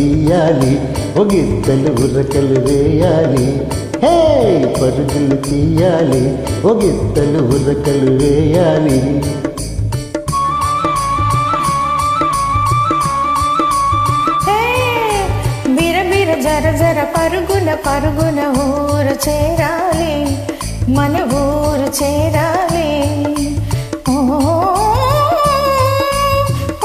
తీయాలి, ఒగిద్దలు ఉరకలు వేయాలి. హే పరుగులు తీయాలి, ఒగిద్దలు ఉరకలు వేయాలి. జర జర పరుగున పరుగున ఊరు చేరాలి, మన ఊరు చేరాలి.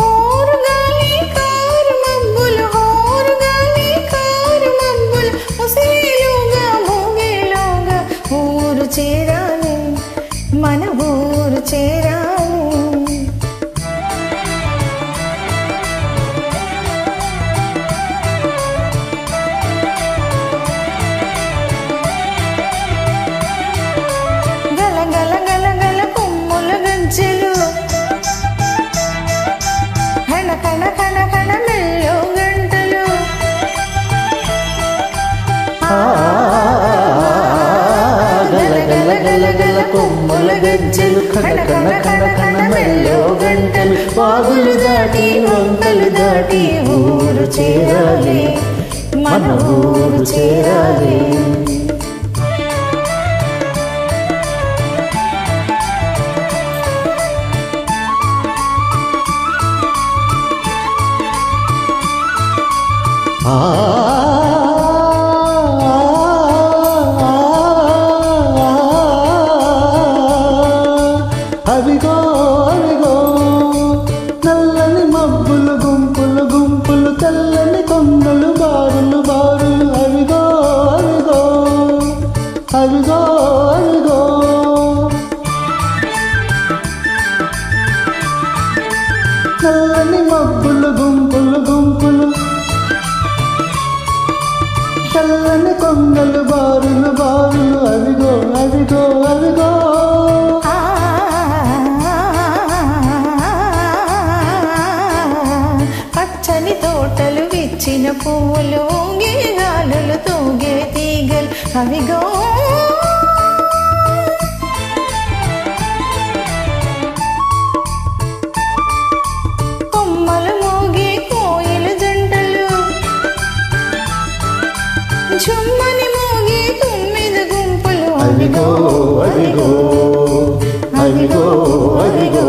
ఓరుగాలి కారు మబ్బులు, ఓరుగాలి కారు మబ్బులు, ముసిలోగా మోగేలోగా ఊరు చేరాలి, మన ఊరు చేరాలి. గలగల కొమ్ముల గజ్జలు, కణ కణ కణ కణ మెల్లో గంటలు, వాగులు దాటి వంకలు దాటి ఊరు చేరాలి, మన ఊరు చేరాలి. అవిగో అవిగో నల్లని మబ్బులు గుంపులు గుంపులు, తెల్లని కొండలు బారులు బారులు. అవిగో అవిగో అవిగో అవిగో నల్లని మబ్బులు గుంపులు గుంపులు, తెల్లని కొండలు బారులు బారులు. అవిగో అవిగో అవిగో పచ్చని తోటలు, విచ్చిన పువ్వులు, ఊగే గాలులు, తూగే తీగలు. అవిగో కొమ్మలు మోగే కోయిలు జంటలు, చుమ్మని మోగే తుమ్మిద గుంపులు. అవిగో అవిగో అవిగో అవిగో